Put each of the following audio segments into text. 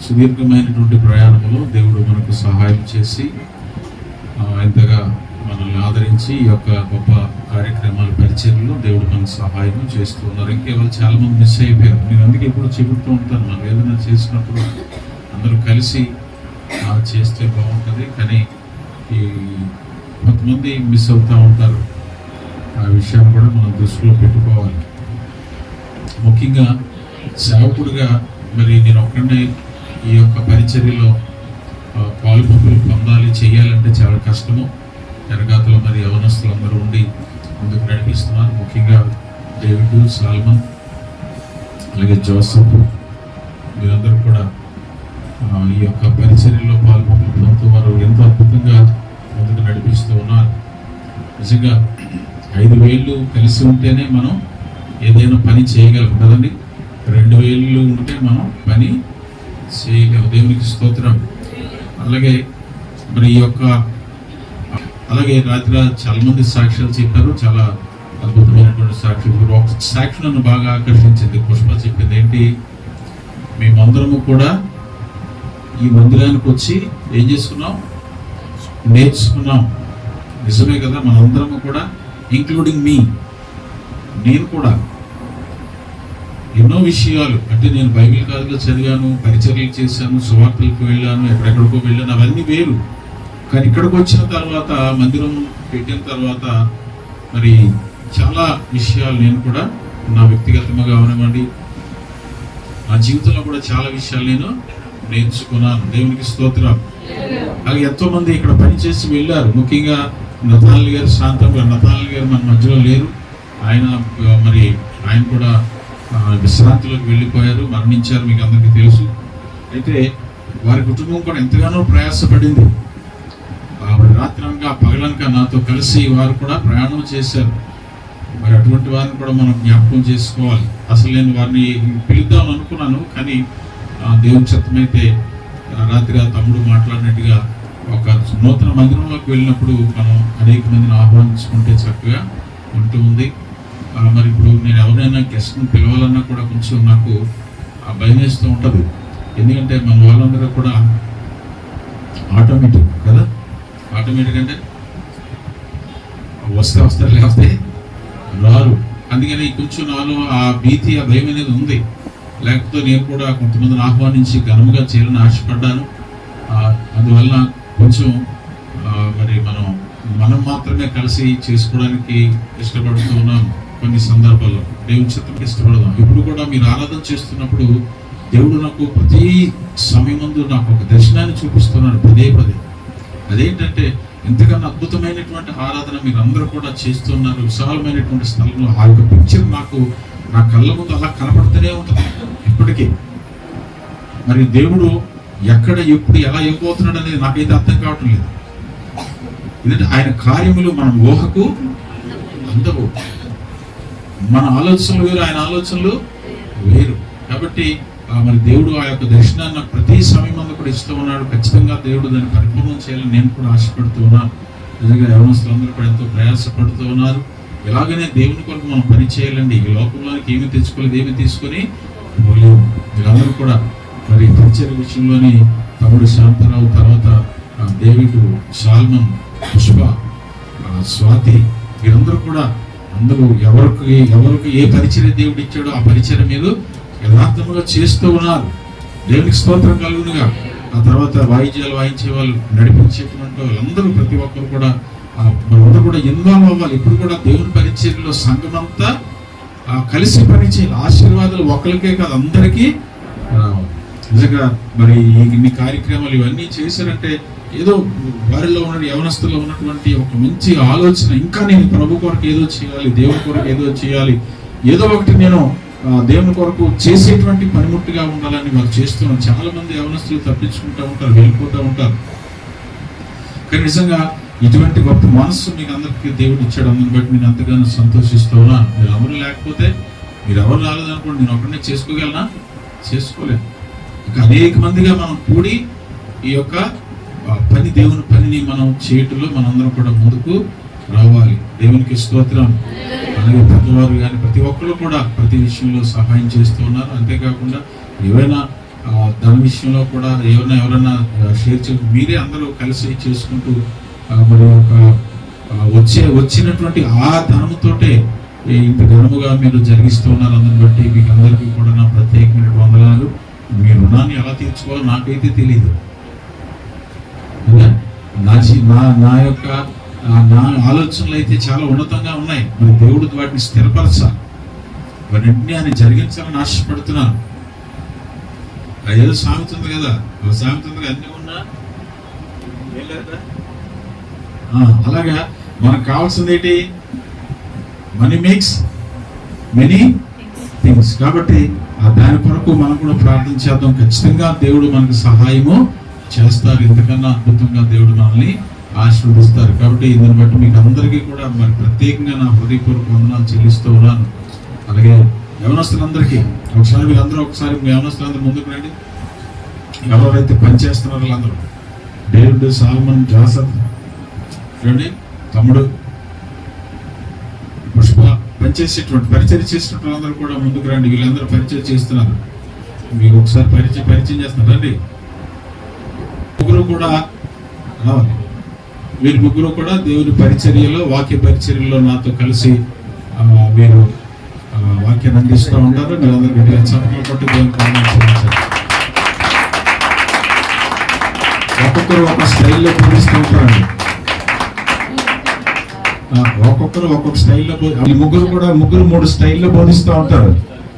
సుదీర్ఘమైనటువంటి ప్రయాణంలో దేవుడు మనకు సహాయం చేసి ఎంతగా మనల్ని ఆదరించి ఈ యొక్క గొప్ప కార్యక్రమాల పరిచర్యలో దేవుడు మనకు సహాయం చేస్తూ ఉన్నారు. ఇంకేవాళ్ళు చాలా మంది మిస్ అయిపోయారు. నేను అందుకే ఎప్పుడు చెబుతూ ఉంటాను, మనం ఏదైనా చేసినప్పుడు అందరూ కలిసి చేస్తే బాగుంటుంది. కానీ ఈ కొంతమంది మిస్ అవుతూ ఉంటారు. ఆ విషయాన్ని కూడా మనం దృష్టిలో పెట్టుకోవాలి. ముఖ్యంగా సేవకుడిగా మరి నేను ఒక్కడే ఈ యొక్క పరిచర్యలో పాలుపంపులు పొందాలి, చేయాలంటే చాలా కష్టము. వెనకాతలో మరి యవనస్తులు అందరూ ఉండి ముందుకు నడిపిస్తున్నారు. ముఖ్యంగా డేవిడ్, సాల్మన్, అలాగే జోసఫ్, మీరందరూ కూడా ఈ యొక్క పరిచర్యలో పాల్పంపులు పొందుతూ వారు ఎంతో అద్భుతంగా ముందుకు నడిపిస్తూ ఉన్నారు. నిజంగా 5 వేళ్ళు కలిసి ఉంటేనే మనం ఏదైనా పని చేయగలం కదండి. 2 వేళ్ళు ఉంటే మనం పని చేయలేము. దేవునికి స్తోత్రం. అలాగే మరి ఈ యొక్క అలాగే రాత్రి చాలా మంది సాక్ష్యాలు చెప్పారు. చాలా అద్భుతమైనటువంటి సాక్షులు. ఒక సాక్షి నన్ను బాగా ఆకర్షించింది. పుష్ప చెప్పింది ఏంటి, మేమందరము కూడా ఈ మందిరానికి వచ్చి ఏం చేసుకున్నాం, నేర్చుకున్నాం. నిజమే కదా, మనందరము కూడా ఇంక్లూడింగ్ మీ, నేను కూడా ఎన్నో విషయాలు, అంటే నేను బైబిల్ కాదుగా చదివాను, పరిచర్యలు చేశాను, సువార్తలకు వెళ్ళాను, ఎక్కడెక్కడికో వెళ్ళాను, అవన్నీ వేరు. కానీ ఇక్కడికి వచ్చిన తర్వాత, మందిరం పెట్టిన తర్వాత మరి చాలా విషయాలు నేను కూడా నా వ్యక్తిగతంగా అవనివ్వండి, నా జీవితంలో కూడా చాలా విషయాలు నేను నేర్చుకున్నాను. దేవునికి స్తోత్రం. అలాగే ఎంతో మంది ఇక్కడ పనిచేసి వెళ్ళారు. ముఖ్యంగా నతాల్ గారు, శాంతం గారు. నతాల్ గారు మన మధ్యలో లేరు. ఆయన కూడా విశ్రాంతిలోకి వెళ్ళిపోయారు, మరణించారు, మీకు అందరికీ తెలుసు. అయితే వారి కుటుంబం కూడా ఎంతగానో ప్రయాసపడింది. రాత్రంగా పగలనక నాతో కలిసి వారు కూడా ప్రయాణం చేశారు. మరి అటువంటి వారిని కూడా మనం జ్ఞాపకం చేసుకోవాలి. అసలు నేను వారిని పిలుద్దామని అనుకున్నాను, కానీ దేవుని చిత్తమైతే రాత్రి ఆ తమ్ముడు మాట్లాడినట్టుగా ఒక నూతన మందిరంలోకి వెళ్ళినప్పుడు మనం అనేక మందిని ఆహ్వానించుకుంటే చక్కగా ఉంటూ ఉంది. మరి ఇప్పుడు నేను ఎవరైనా గెస్ట్ని పిలవాలన్నా కూడా కొంచెం నాకు భయం వేస్తూ ఉంటుంది. ఎందుకంటే మన వాళ్ళందరూ కూడా ఆటోమేటిక్ కదా, ఆటోమేటిక్ అంటే వస్తారు, లేకపోతే రారు. అందుకని కొంచెం నాలో ఆ భీతి, ఆ భయం అనేది ఉంది. లేకపోతే నేను కూడా కొంతమందిని ఆహ్వానించి ఘనముగా చేయాలని ఆశపడ్డాను. అందువల్ల కొంచెం మరి మనం మాత్రమే కలిసి చేసుకోవడానికి ఇష్టపడుతూ ఉన్నాం. కొన్ని సందర్భాల్లో దేవుని చిత్తం ఇష్టపడదాం. ఇప్పుడు కూడా మీరు ఆరాధన చేస్తున్నప్పుడు దేవుడు నాకు ప్రతి సమయం ముందు నాకు ఒక దర్శనాన్ని చూపిస్తున్నాడు పదే. అదేంటంటే, ఎంతకన్నా అద్భుతమైనటువంటి ఆరాధన మీరు అందరూ కూడా చేస్తున్నారు. విశాలమైనటువంటి స్థలంలో ఆ యొక్క పిక్చర్ నాకు నా కళ్ళ ముందు అలా కనపడుతూనే ఉంటుంది ఇప్పటికీ. మరి దేవుడు ఎక్కడ, ఎప్పుడు, ఎలా ఇవ్వబోతున్నాడు అనేది నాకైతే అర్థం కావటం లేదు. ఎందుకంటే ఆయన కార్యములు మన ఊహకు అందవు. మన ఆలోచనలు వేరు, ఆయన ఆలోచనలు వేరు. కాబట్టి మరి దేవుడు ఆ యొక్క దర్శనాన్ని నాకు ప్రతి సమయం అంతా కూడా ఇస్తూ ఉన్నాడు. ఖచ్చితంగా దేవుడు దాన్ని పరిపూర్ణం చేయాలని నేను కూడా ఆశపడుతూ ఉన్నాను. నిజంగా యవనస్తులందరూ కూడా ఎంతో ప్రయాసపడుతూ ఉన్నారు. ఇలాగనే దేవుని కొరకు మనం పని చేయాలండి. ఈ లోకంలోనికి ఏమి తెచ్చుకోలేదు, ఏమి తీసుకొని పోలేము. మీరందరూ కూడా మరి పరిచర్య విషయంలోని తమ్ముడు శాంతరావు, తర్వాత డేవిడ్, సాల్మన్, పుష్ప, స్వాతి, వీరందరూ కూడా అందరూ ఎవరికి ఏ పరిచర్య దేవుడు ఇచ్చాడో ఆ పరిచర్య మీద యథార్థముగా చేస్తూ ఉన్నారు. దేవునికి స్తోత్రం కలుగునుగా. ఆ తర్వాత వాయిద్యాలు వాయించే వాళ్ళు, నడిపించేటువంటి వాళ్ళందరూ, ప్రతి ఒక్కరు కూడా మనందరూ కూడా ఇన్వాల్వ్ అవ్వాలి. ఇప్పుడు కూడా దేవుని పరిచర్యలో సంఘం అంతా కలిసి పనిచేయాలి. ఆశీర్వాదాలు ఒకరికే కాదు, అందరికీ రావాలి. నిజంగా మరి ఇన్ని కార్యక్రమాలు ఇవన్నీ చేశారంటే ఏదో వారిలో ఉన్న యవనస్తుల్లో ఉన్నటువంటి ఒక మంచి ఆలోచన, ఇంకా నేను ప్రభు కొరకు ఏదో చేయాలి, దేవుని కొరకు ఏదో చేయాలి, ఏదో ఒకటి నేను దేవుని కొరకు చేసేటువంటి పనిముట్టుగా ఉండాలని వారు చేస్తున్నారు. చాలా మంది యవనస్తులు తప్పించుకుంటూ ఉంటారు, వెళ్ళిపోతూ ఉంటారు. కానీ నిజంగా ఇటువంటి గొప్ప మనస్సు మీకు అందరికీ దేవుడు ఇచ్చాడు. అందుని బట్టి నేను అంతగానో సంతోషిస్తూ ఉన్నాను. మీరు ఎవరు లేకపోతే, మీరు ఎవరు రాలేదనుకోండి, నేను ఒకరినే చేసుకోగలనా? చేసుకోలేను. ఇంకా అనేక మందిగా మనం కూడి ఈ యొక్క పని, దేవుని పనిని మనం చేయటంలో మనందరం కూడా ముందుకు రావాలి. దేవునికి స్తోత్రం. అలాగే పెద్దవారు కానీ ప్రతి ఒక్కరు కూడా ప్రతి విషయంలో సహాయం చేస్తూ ఉన్నారు. అంతేకాకుండా ఏవైనా ధన విషయంలో కూడా ఎవరైనా షేర్ మీరే అందరూ కలిసి చేసుకుంటూ మరి ఒక వచ్చినటువంటి ఆ ధనముతోటే ఇంత ఘనముగా మీరు జరిగిస్తూ ఉన్నారు. అందుని బట్టి మీకు అందరికీ కూడా నా ప్రత్యేకమైన వందనాలు. మీ రుణాన్ని ఎలా తీర్చుకోవాలో నాకైతే తెలియదు. నా యొక్క నా ఆలోచనలు అయితే చాలా ఉన్నతంగా ఉన్నాయి. మరి దేవుడు వాటిని స్థిరపరచాలి, వాటిని ఆయన జరిగించాలని ఆశపడుతున్నాను. ఏదో సాగుతుంది కదా, సాగుతుంది అన్ని ఉన్నా అలాగా మనకు కావాల్సింది ఏంటి? Money makes many things. కాబట్టి దాని కొరకు మనం కూడా ప్రార్థన చేద్దాం. ఖచ్చితంగా దేవుడు మనకు సహాయము చేస్తారు. ఇంతకన్నా అద్భుతంగా దేవుడు మనల్ని ఆశీర్వదిస్తారు. కాబట్టి దీన్ని బట్టి మీకు అందరికీ కూడా మరి ప్రత్యేకంగా నా హృదయపూర్వక వందనాలు చెల్లిస్తూ ఉన్నాను. అలాగే యవనస్తులందరికీ ఒకసారి వీళ్ళందరూ ఒకసారి యవనస్తులందరూ ముందుకు రండి. ఎవరైతే పనిచేస్తున్నారో వాళ్ళందరూ డేవిడ్, సాల్మన్, జాసఫ్ చూడండి, తమ్ముడు పుష్ప, పనిచేసేటువంటి పరిచయం చేసినటువంటి వాళ్ళందరూ కూడా ముందుకు రండి. వీళ్ళందరూ పరిచయం చేస్తున్నారు. మీకు ఒకసారి పరిచయం చేస్తున్నారు రండి. ముగ్గురు కూడా రావాలి. వీరి ముగ్గురు కూడా దేవుని పరిచర్యలో, వాక్య పరిచర్యలో నాతో కలిసి వీరు వాక్యాన్ని అందిస్తూ ఉంటారు. మీరందరూ చప్పట్లు కొట్టి దేవుని ప్రార్థించారు. ఒక్కొక్కరు ఒక స్టైల్లో బోధిస్తూ ఉంటారండి. ఒక్కొక్కరు ఒక్కొక్క స్టైల్లో ముగ్గురు 3 స్టైల్లో బోధిస్తూ ఉంటారు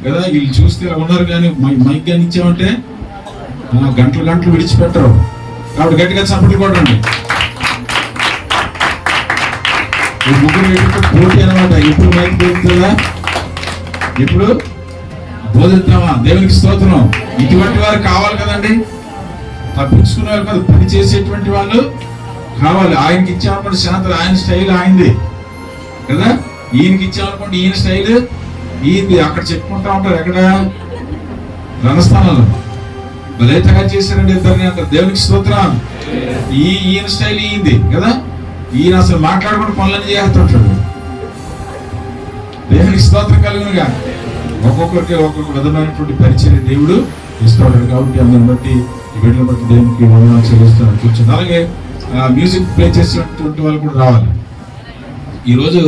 కదా. వీళ్ళు చూస్తే ఉన్నారు కానీ మైక్ కానీ ఇచ్చామంటే గంటలు విడిచిపెట్టరు. కాబట్టి గట్టిగా చప్పట్లు కొట్టండి. ఈ ముగ్గురు పోటీ అనమాట. ఎప్పుడు మైక్ దొరుకుతుందా, ఎప్పుడు బోధిద్దామా? దేవునికి స్తోత్రం. ఇటువంటి వారు కావాలి కదండి. తప్పించుకునే వాళ్ళు కాదు, పని చేసేటువంటి వాళ్ళు కావాలి. ఆయనకి ఇచ్చామనుకోండి శాంతం, ఆయన స్టైల్ ఆయనది కదా. ఈయనకి ఇచ్చామనుకోండి ఈయన స్టైల్ ఈయనది. అక్కడ చెప్పుకుంటా ఉంటారు ఎక్కడ రణస్థానంలో భలే తయారు చేశారండి ఇద్దరిని అంటారు. దేవునికి స్తోత్రం. ఈయన స్టైల్ ఈయనది కదా. ఈయన అసలు మాట్లాడకుండా పనులన్నీ చేస్తుంటాడు. దేవునికి స్తోత్రం కలుగునుగా. ఒక్కొక్కరికి ఒక్కొక్క విధమైనటువంటి పరిచయం దేవుడు ఇస్తాడు. కాబట్టి అందరిని బట్టి ఈ వీడియోని బట్టి దేవునికి వందనాలు చెల్లిస్తాను. కూర్చొని అలాగే మ్యూజిక్ ప్లే చేసినటువంటి వాళ్ళు కూడా రావాలి. ఈరోజు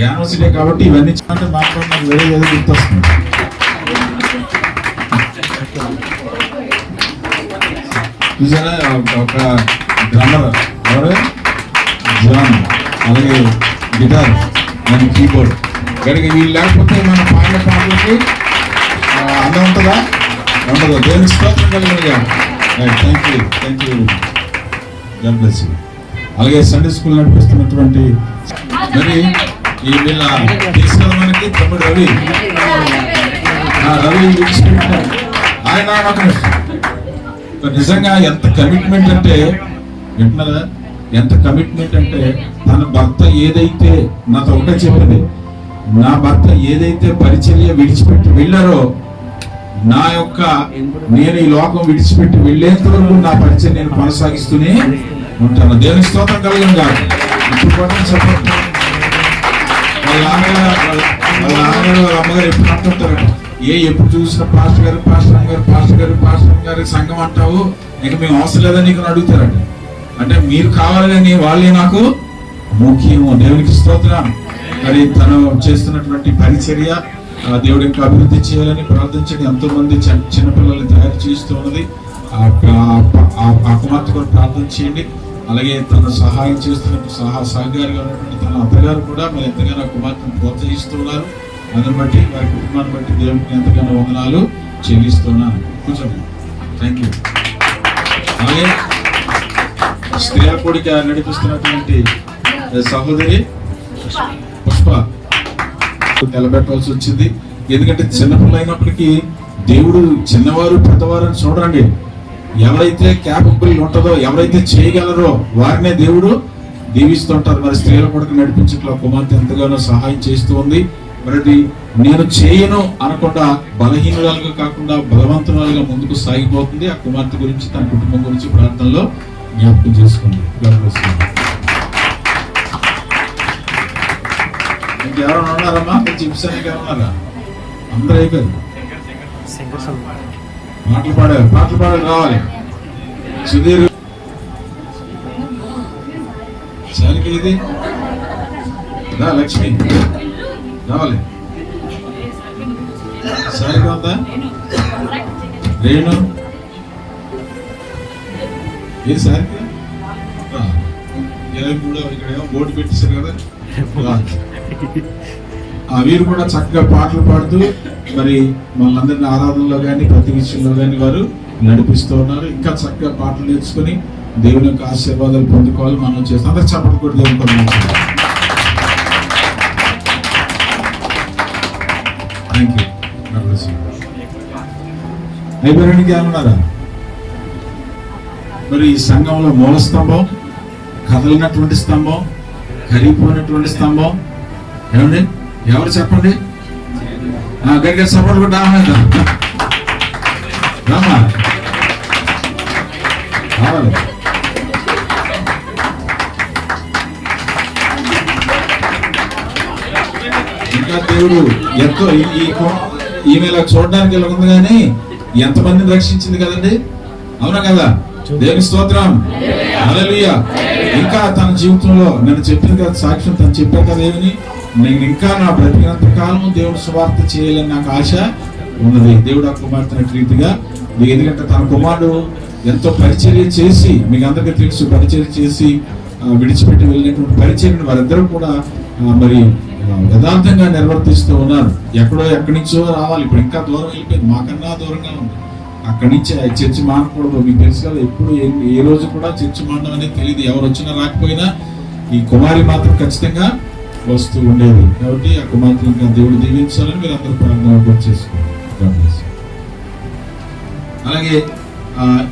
యానివర్సరీ కాబట్టి ఇవన్నీ అంటే మాట్లాడిన వేరే ఏదో గుర్తొస్తుంది. చూసారా, ఒక డ్రమ్మర్ ఎవరు జాన్, అలాగే గిటార్ అండ్ కీబోర్డ్. గడికి వీళ్ళు లేకపోతే మన పాటలకి అందం ఉంటుందా? ఉండదు. దేవుని స్తోత్రం కలిగినగా. Thank you. God bless you. అలాగే సండే స్కూల్ నడిపిస్తున్నటువంటి మరి ఈ వీళ్ళ తీసుకెళ్ళ మనకి తమ్ముడు రవి ఆయన నిజంగా ఎంత కమిట్మెంట్ అంటే వింటున్నారా? ఎంత కమిట్మెంట్ అంటే తన భర్త ఏదైతే నాతో ఒకటే చెప్పింది, నా భర్త ఏదైతే పరిచర్య విడిచిపెట్టి వెళ్ళారో నేను ఈ లోకం విడిచిపెట్టి వెళ్ళేంత వరకు నా పరిచయం నేను కొనసాగిస్తూనే ఉంటాను. దేవుని స్తోత్రం కలిగిన కాదు. ఇప్పుడు చెప్పండి, వాళ్ళ అమ్మగారు ఎప్పుడు అంటుంటారట, ఎప్పుడు చూసిన పాస్టర్ గారు సంఘం అంటావు, ఇక మేము అవసరం లేదని నీకు అడుగుతారట. అంటే మీరు కావాలి కానీ వాళ్ళే నాకు ముఖ్యము. దేవునికి స్తోత్రం. మరి తను చేస్తున్నటువంటి పరిచర్య దేవుడు ఇంకా అభివృద్ధి చేయాలని ప్రార్థించండి. ఎంతో మంది చిన్నపిల్లల్ని తయారు చేస్తూ ఉన్నది. ఆ కుమార్తె కూడా ప్రార్థన చేయండి. అలాగే తన సహాయం చేస్తున్న సహకారిగా ఉన్నటువంటి తన అత్తగారు కూడా మరి ఎంతగానో కుమార్తెను ప్రోత్సహిస్తూ ఉన్నారు. అందుని బట్టి వారి కుటుంబాన్ని బట్టి దేవుడికి ఎంతగానో వందనాలు చెల్లిస్తున్నాను. కూర్చోండి. Thank you. అలాగే స్త్రీల కోడిక నడిపిస్తున్నటువంటి సహోదరి పుష్ప నిలబెట్టవలసి వచ్చింది. ఎందుకంటే చిన్నపిల్ల అయినప్పటికీ దేవుడు చిన్నవారు పెద్దవారు అని చూడండి. ఎవరైతే క్యాపబుల్ ఉంటుందో, ఎవరైతే చేయగలరో వారినే దేవుడు దీవిస్తుంటారు. మరి స్త్రీల కొడుకు నడిపించట్లో కుమార్తె ఎంతగానో సహాయం చేస్తూ ఉంది. మరి నేను చేయను అనకుండా బలహీనురాలుగా కాకుండా బలవంతురాలుగా ముందుకు సాగిపోతుంది. ఆ కుమార్తె గురించి తన కుటుంబం గురించి ప్రార్థనలో జ్ఞాపకం చేసుకుంది. ఇంకెవరైనా ఉన్నారమ్మా? చిప్స్ అని ఉన్నారా? అందరూ అయిపోయారు. పాటలు పాడారు రావాలి. సుధీర్ సారికి ఇది రా, లక్ష్మి రావాలి. సారికి ఉందా? రేణు ఏ సారికి ఇక్కడ ఏమో బోర్డు పెట్టేశారు కదా. వీరు కూడా చక్కగా పాటలు పాడుతూ మరి మనందరిని ఆరాధనలో కానీ ప్రతి విషయంలో కానీ వారు నడిపిస్తూ ఉన్నారు. ఇంకా చక్కగా పాటలు నేర్చుకుని దేవుని యొక్క ఆశీర్వాదాలు పొందుకోవాలి. మనం చేస్తాం. అందరూ చప్పట్లు కూడా దేవుని థ్యాంక్ యూ. అయిపోయానికి ఏమన్నారా? మరి ఈ సంఘంలో మూల స్తంభం, కదలినటువంటి స్తంభం, కరిగిపోయినటువంటి స్తంభం ఏమండి? ఎవరు చెప్పండి? గట్టిగా సపోర్ట్ కూడా రామా రావాలి. ఇంకా దేవుడు ఎంతో ఈమె చూడడానికి ఇలా ఉంది కానీ ఎంతమందిని రక్షించింది కదండి. అవునా కదా? దేవుని స్తోత్రం. హల్లెలూయా. ఇంకా తన జీవితంలో నేను చెప్పింది కదా సాక్ష్యం, తను చెప్పాను కదా ఏమని, నేను ఇంకా నా బ్రతికినంత కాలం దేవుని సువార్త చేయాలని నాకు ఆశ ఉన్నది. దేవుడు ఆ కుమార్తె రీతిగా, ఎందుకంటే తన కుమారుడు ఎంతో పరిచర్య చేసి, మీకు అందరికీ తెలుసు, పరిచర్య చేసి విడిచిపెట్టి వెళ్ళినటువంటి పరిచర్యను వారిద్దరూ కూడా మరి యథార్థంగా నిర్వర్తిస్తూ ఉన్నారు. ఎక్కడి నుంచో రావాలి, ఇప్పుడు ఇంకా దూరం వెళ్ళిపోయింది, మాకన్నా దూరంగా ఉంది. అక్కడి నుంచి చర్చి మానకూడదు. మీకు తెలుసు కదా, ఎప్పుడు ఏ రోజు కూడా చర్చి మానడం అనేది తెలియదు. ఎవరు వచ్చినా రాకపోయినా ఈ కుమారి మాత్రం ఖచ్చితంగా వస్తూ ఉండేది. కాబట్టి ఆ కుమార్తె ఇంకా దేవుడు దీవించాలని మీరు అందరూ ప్రార్థన చేసుకోండి. అలాగే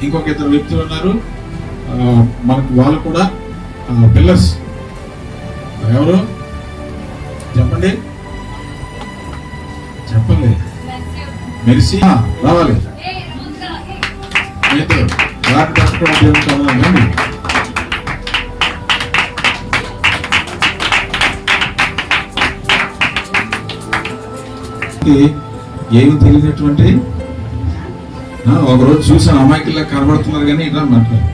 ఇంకొక ఇద్దరు వ్యక్తులు ఉన్నారు మనకు, వాళ్ళు కూడా పిల్లర్స్. ఎవరు చెప్పండి? చెప్పండి. మెరిసి రావాలి. ఏమి తెలియనటువంటి ఒకరోజు చూసాను, అమాయకుల్లా కనబడుతున్నారు కానీ ఇలా మాట్లాడు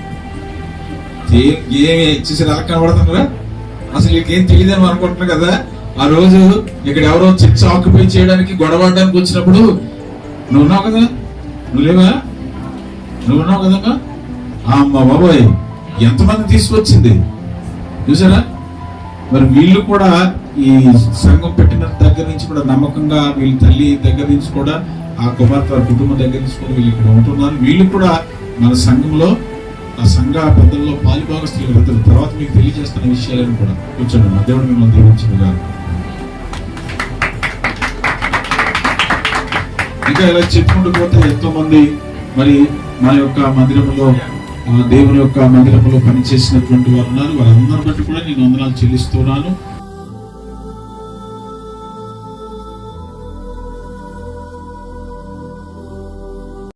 ఏమి చూసి ఎలా కనబడుతున్నారా? అసలు వీళ్ళకేం తెలియదని అనుకుంటున్నారు కదా. ఆ రోజు ఇక్కడ ఎవరో చర్చ్ ఆక్యుపై చేయడానికి గొడవడానికి వచ్చినప్పుడు నువ్వు ఉన్నావు కదా, నువ్వు లేవా? నువ్వు ఉన్నావు కదమ్మా. అమ్మ బాబోయ్, ఎంతమంది తీసుకొచ్చింది చూసారా? మరి వీళ్ళు కూడా ఈ సంఘం పెట్టిన దగ్గర నుంచి కూడా నమ్మకంగా, వీళ్ళ తల్లి దగ్గర నుంచి కూడా, ఆ కుమార్తె వారి కుటుంబం దగ్గర నుంచి కూడా వీళ్ళు ఇక్కడ ఉంటున్నారు. వీళ్ళు కూడా మన సంఘంలో, ఆ సంఘ పెద్దల్లో పాలిభాగస్తులు వెళ్తారు. తర్వాత మీకు తెలియజేస్తున్న విషయాలను కూడా కూర్చోండి. మా దేవుడు మిమ్మల్ని దీవించుగా. ఇంకా ఇలా చెప్పుకుంటూ పోతే ఎంతో మంది మరి మన యొక్క మందిరంలో, దేవుని యొక్క మందిరంలో పనిచేసినటువంటి వారు ఉన్నారు. వారందరి బట్టి కూడా నేను వందనాలు చెల్లిస్తున్నాను.